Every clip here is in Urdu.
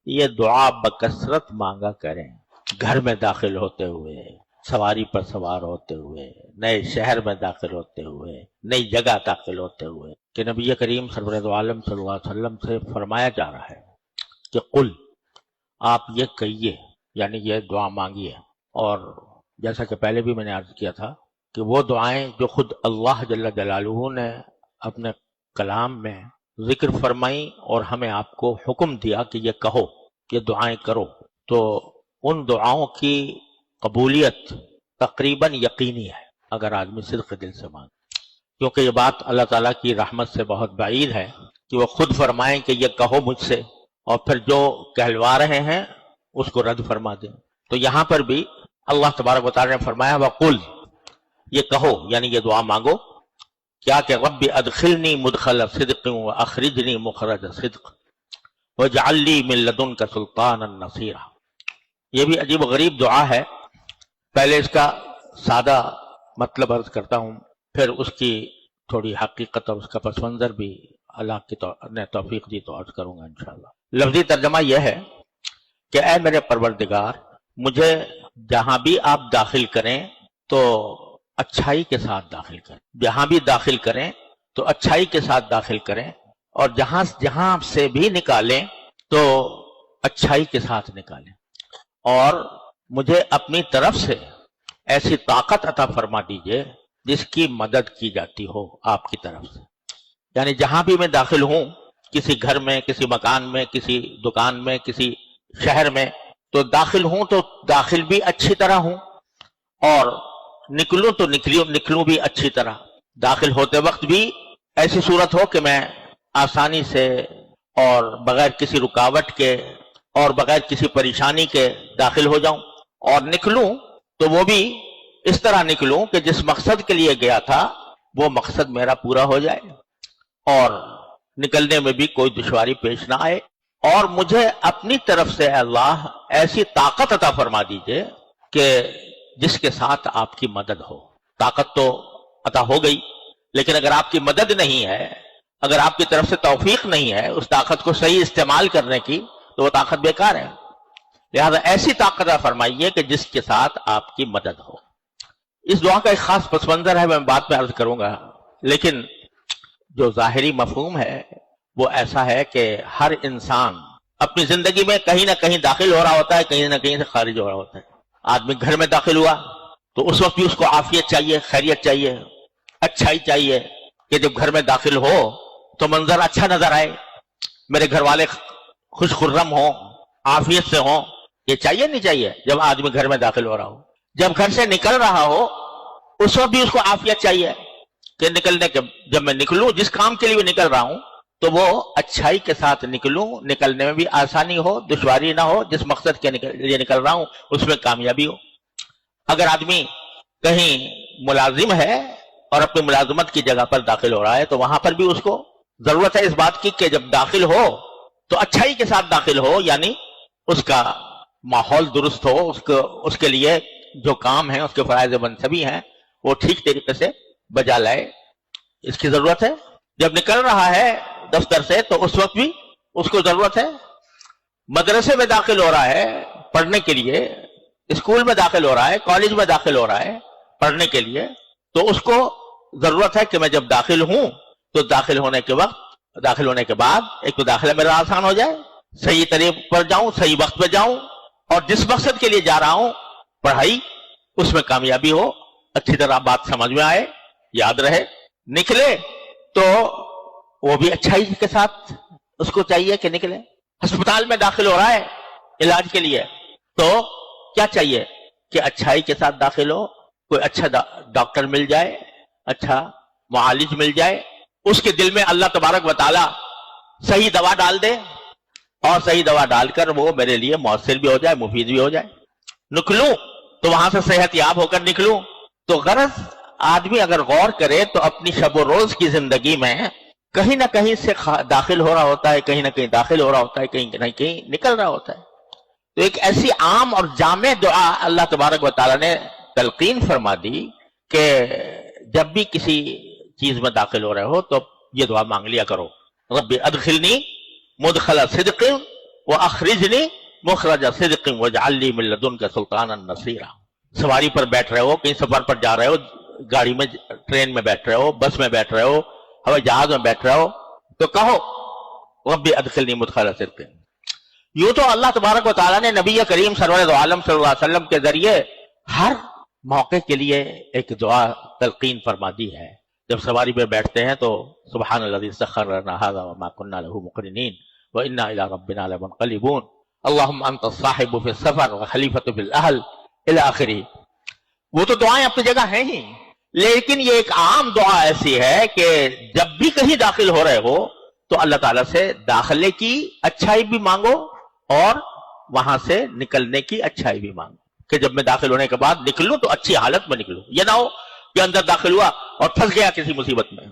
یہ دعا بکثرت مانگا کریں، گھر میں داخل ہوتے ہوئے، سواری پر سوار ہوتے ہوئے، نئے شہر میں داخل ہوتے ہوئے، نئی جگہ داخل ہوتے ہوئے، کہ نبی کریم سرورت عالم صلی اللہ علیہ وسلم سے فرمایا جا رہا ہے کہ قل، آپ یہ کہیے، یعنی یہ دعا مانگیے۔ اور جیسا کہ پہلے بھی میں نے عرض کیا تھا کہ وہ دعائیں جو خود اللہ جل جلالہ نے اپنے کلام میں ذکر فرمائی اور ہمیں آپ کو حکم دیا کہ یہ کہو، یہ دعائیں کرو، تو ان دعاؤں کی قبولیت تقریباً یقینی ہے اگر آدمی صدق دل سے مانگے، کیونکہ یہ بات اللہ تعالیٰ کی رحمت سے بہت بعید ہے کہ وہ خود فرمائیں کہ یہ کہو مجھ سے، اور پھر جو کہلوا رہے ہیں اس کو رد فرما دیں۔ تو یہاں پر بھی اللہ تبارک و تعالیٰ نے فرمایا وَقُلْ، یہ کہو یعنی یہ دعا مانگو کیا کہ رب ادخلنی مدخل صدق واخرجنی مخرج صدق واجعل لی من لدنک سلطانا نصیرا۔ یہ بھی عجیب و غریب دعا ہے، پہلے اس کا سادہ مطلب عرض کرتا ہوں، پھر اس کی تھوڑی حقیقت اور اس کا پس منظر بھی اللہ کی نے توفیق دی تو عرض کروں گا انشاءاللہ۔ لفظی ترجمہ یہ ہے کہ اے میرے پروردگار، مجھے جہاں بھی آپ داخل کریں تو اچھائی کے ساتھ داخل کریں، جہاں بھی داخل کریں تو اچھائی کے ساتھ داخل کریں، اور جہاں سے بھی نکالیں تو اچھائی کے ساتھ نکالیں، اور مجھے اپنی طرف سے ایسی طاقت عطا فرما دیجئے جس کی مدد کی جاتی ہو آپ کی طرف سے۔ یعنی جہاں بھی میں داخل ہوں، کسی گھر میں، کسی مکان میں، کسی دکان میں، کسی شہر میں، تو داخل ہوں تو داخل بھی اچھی طرح ہوں، اور نکلوں تو نکلوں بھی اچھی طرح۔ داخل ہوتے وقت بھی ایسی صورت ہو کہ میں آسانی سے اور بغیر کسی رکاوٹ کے اور بغیر کسی پریشانی کے داخل ہو جاؤں، اور نکلوں تو وہ بھی اس طرح نکلوں کہ جس مقصد کے لیے گیا تھا وہ مقصد میرا پورا ہو جائے، اور نکلنے میں بھی کوئی دشواری پیش نہ آئے۔ اور مجھے اپنی طرف سے اللہ ایسی طاقت عطا فرما دیجئے کہ جس کے ساتھ آپ کی مدد ہو۔ طاقت تو عطا ہو گئی، لیکن اگر آپ کی مدد نہیں ہے، اگر آپ کی طرف سے توفیق نہیں ہے اس طاقت کو صحیح استعمال کرنے کی، تو وہ طاقت بیکار ہے۔ لہذا ایسی طاقت عطا فرمائیے کہ جس کے ساتھ آپ کی مدد ہو۔ اس دعا کا ایک خاص پس منظر ہے، میں بعد میں عرض کروں گا، لیکن جو ظاہری مفہوم ہے وہ ایسا ہے کہ ہر انسان اپنی زندگی میں کہیں نہ کہیں داخل ہو رہا ہوتا ہے، کہیں نہ کہیں سے خارج ہو رہا ہوتا ہے۔ آدمی گھر میں داخل ہوا تو اس وقت بھی اس کو عافیت چاہیے، خیریت چاہیے، اچھائی چاہیے، کہ جب گھر میں داخل ہو تو منظر اچھا نظر آئے، میرے گھر والے خوش خرم ہوں، عافیت سے ہوں۔ یہ چاہیے نہیں چاہیے جب آدمی گھر میں داخل ہو رہا ہو؟ جب گھر سے نکل رہا ہو اس وقت بھی اس کو عافیت چاہیے کہ نکلنے کے جب میں نکلوں، جس کام کے لیے نکل رہا ہوں تو وہ اچھائی کے ساتھ نکلوں، نکلنے میں بھی آسانی ہو، دشواری نہ ہو، جس مقصد کے لیے نکل رہا ہوں اس میں کامیابی ہو۔ اگر آدمی کہیں ملازم ہے اور اپنی ملازمت کی جگہ پر داخل ہو رہا ہے تو وہاں پر بھی اس کو ضرورت ہے اس بات کی کہ جب داخل ہو تو اچھائی کے ساتھ داخل ہو، یعنی اس کا ماحول درست ہو، اس کے لیے جو کام ہیں، اس کے فرائض منصبی ہیں، وہ ٹھیک طریقے سے بجا لائے، اس کی ضرورت ہے۔ جب نکل رہا ہے دفتر سے تو اس وقت بھی اس کو ضرورت ہے۔ مدرسے میں داخل ہو رہا ہے پڑھنے کے لیے، اسکول میں داخل ہو رہا ہے، کالج میں داخل ہو رہا ہے پڑھنے کے لیے، تو اس کو ضرورت ہے کہ میں جب داخل ہوں تو داخل ہونے کے بعد ایک تو داخلہ میرا آسان ہو جائے، صحیح طریقے پر جاؤں، صحیح وقت پہ جاؤں، اور جس مقصد کے لیے جا رہا ہوں پڑھائی، اس میں کامیابی ہو، اچھی طرح بات سمجھ میں آئے، یاد رہے۔ نکلے تو وہ بھی اچھائی کے ساتھ اس کو چاہیے کہ نکلے۔ ہسپتال میں داخل ہو رہا ہے علاج کے لیے تو کیا چاہیے کہ اچھائی کے ساتھ داخل ہو، کوئی اچھا ڈاکٹر مل جائے، اچھا معالج مل جائے، اس کے دل میں اللہ تبارک و تعالی صحیح دوا ڈال دے، اور صحیح دوا ڈال کر وہ میرے لیے مؤثر بھی ہو جائے، مفید بھی ہو جائے۔ نکلوں تو وہاں سے صحت یاب ہو کر نکلوں۔ تو غرض آدمی اگر غور کرے تو اپنی شب و روز کی زندگی میں کہیں نہ کہیں سے داخل ہو رہا ہوتا ہے، کہیں نہ کہیں داخل ہو رہا ہوتا ہے، کہیں نہ کہیں نکل رہا ہوتا ہے۔ تو ایک ایسی عام اور جامع دعا اللہ تبارک و تعالیٰ نے تلقین فرما دی کہ جب بھی کسی چیز میں داخل ہو رہے ہو تو یہ دعا مانگ لیا کرو، رب ادخلنی مدخل صدق وَأَخْرِجْنِي مُخْرَجَ صِدْقٍ وَاجْعَلْ لِي مِن لَّدُنْكَ سُلْطَانًا نَصِيرًا۔ سواری پر بیٹھ رہے ہو، کہیں سفر پر جا رہے ہو، گاڑی میں، ٹرین میں بیٹھ رہے ہو، بس میں بیٹھ رہے ہو، ہوائی جہاز میں بیٹھ رہے ہو، تو کہو رب ادخلنی مدخل صدق۔ یوں تو اللہ تبارک و تعالیٰ نے نبی کریم سرور عالم صلی اللہ علیہ وسلم کے ذریعے ہر موقع کے لیے ایک دعا تلقین فرما دی ہے۔ جب سواری پہ بیٹھتے ہیں تو سبحان الذی سخر لنا ھذا وما كنا له مقرنین وانا الى ربنا لمنقلبون، اللهم انت الصاحب فی السفر وخلیفۃ فی الاہل الی آخری۔ وہ تو دعائیں اپنی جگہ ہیں ہی، لیکن یہ ایک عام دعا ایسی ہے کہ جب بھی کہیں داخل ہو رہے ہو تو اللہ تعالیٰ سے داخلے کی اچھائی بھی مانگو اور وہاں سے نکلنے کی اچھائی بھی مانگو، کہ جب میں داخل ہونے کے بعد نکلوں تو اچھی حالت میں نکلوں، یہ نہ ہو کہ اندر داخل ہوا اور پھنس گیا کسی مصیبت میں۔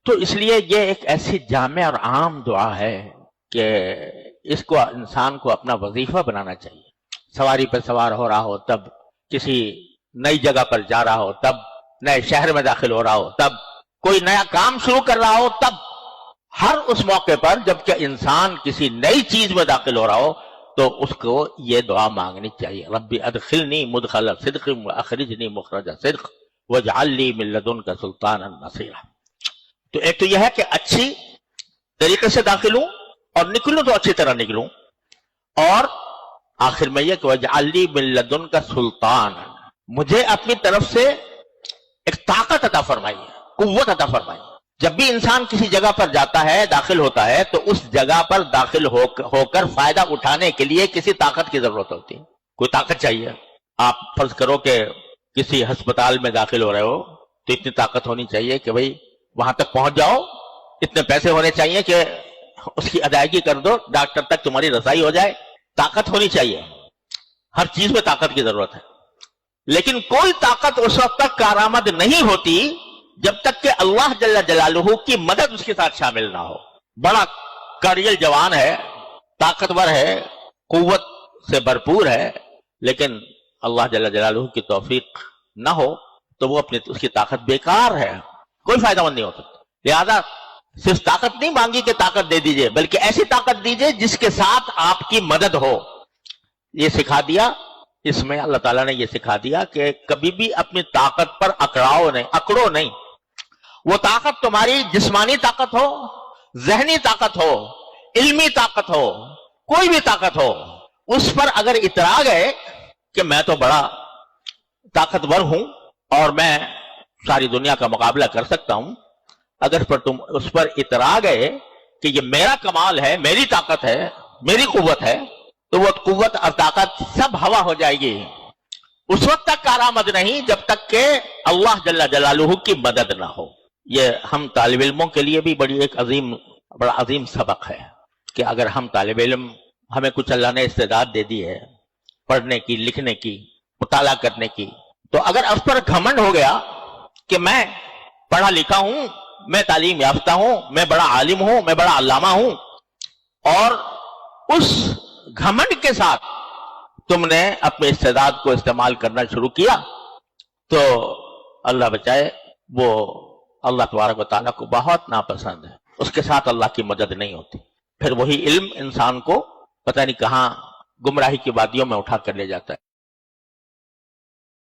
تو اس لیے یہ ایک ایسی جامع اور عام دعا ہے کہ اس کو انسان کو اپنا وظیفہ بنانا چاہیے۔ سواری پہ سوار ہو رہا ہو تب، کسی نئی جگہ پر جا رہا ہو تب، نئے شہر میں داخل ہو رہا ہو تب، کوئی نیا کام شروع کر رہا ہو تب، ہر اس موقع پر جب کہ انسان کسی نئی چیز میں داخل ہو رہا ہو تو اس کو یہ دعا مانگنی چاہیے، رب ادخلنی مدخل صدق واخرجنی مخرج صدق واجعل لی من لدنک سلطانا نصیرا۔ تو ایک تو یہ ہے کہ اچھی طریقے سے داخل ہوں اور نکلوں تو اچھی طرح نکلوں، اور آخر میں یہ کہ واجعل لی من لدنک سلطانا، مجھے اپنی طرف سے ایک طاقت عطا فرمائیے، قوت عطا فرمائیے۔ جب بھی انسان کسی جگہ پر جاتا ہے، داخل ہوتا ہے، تو اس جگہ پر داخل ہو کر فائدہ اٹھانے کے لیے کسی طاقت کی ضرورت ہوتی ہے، کوئی طاقت چاہیے۔ آپ فرض کرو کہ کسی ہسپتال میں داخل ہو رہے ہو تو اتنی طاقت ہونی چاہیے کہ بھئی وہاں تک پہنچ جاؤ، اتنے پیسے ہونے چاہیے کہ اس کی ادائیگی کر دو، ڈاکٹر تک تمہاری رسائی ہو جائے، طاقت ہونی چاہیے۔ ہر چیز میں طاقت کی ضرورت ہے، لیکن کوئی طاقت اس وقت تک کارآمد نہیں ہوتی جب تک کہ اللہ جل جلالہ کی مدد اس کے ساتھ شامل نہ ہو۔ بڑا کاریل جوان ہے، طاقتور ہے، قوت سے بھرپور ہے، لیکن اللہ جل جلالہ کی توفیق نہ ہو تو وہ اس کی طاقت بیکار ہے، کوئی فائدہ مند نہیں ہو سکتا۔ لہذا صرف طاقت نہیں مانگی کہ طاقت دے دیجئے، بلکہ ایسی طاقت دیجئے جس کے ساتھ آپ کی مدد ہو۔ یہ سکھا دیا، اس میں اللہ تعالیٰ نے یہ سکھا دیا کہ کبھی بھی اپنی طاقت پر اکڑو نہیں۔ وہ طاقت تمہاری جسمانی طاقت ہو، ذہنی طاقت ہو، علمی طاقت ہو، کوئی بھی طاقت ہو، اس پر اگر اترا گئے کہ میں تو بڑا طاقتور ہوں اور میں ساری دنیا کا مقابلہ کر سکتا ہوں، اگر تم اس پر اترا گئے کہ یہ میرا کمال ہے، میری طاقت ہے، میری قوت ہے، تو وہ قوت اور طاقت سب ہوا ہو جائے گی، اس وقت تک کارآمد نہیں جب تک کہ اللہ جل جلالہ کی مدد نہ ہو۔ یہ ہم طالب علموں کے لیے بھی بڑا عظیم سبق ہے کہ اگر ہم طالب علم، ہمیں کچھ اللہ نے استعداد دے دی ہے پڑھنے کی، لکھنے کی، مطالعہ کرنے کی، تو اگر اس پر گھمنڈ ہو گیا کہ میں پڑھا لکھا ہوں، میں تعلیم یافتہ ہوں، میں بڑا عالم ہوں، میں بڑا علامہ ہوں، اور اس گھمنڈ کے ساتھ تم نے اپنے استعداد کو استعمال کرنا شروع کیا تو اللہ بچائے، وہ اللہ تبارک و تعالیٰ کو بہت ناپسند ہے، اس کے ساتھ اللہ کی مدد نہیں ہوتی۔ پھر وہی علم انسان کو پتہ نہیں کہاں گمراہی کی وادیوں میں اٹھا کر لے جاتا ہے۔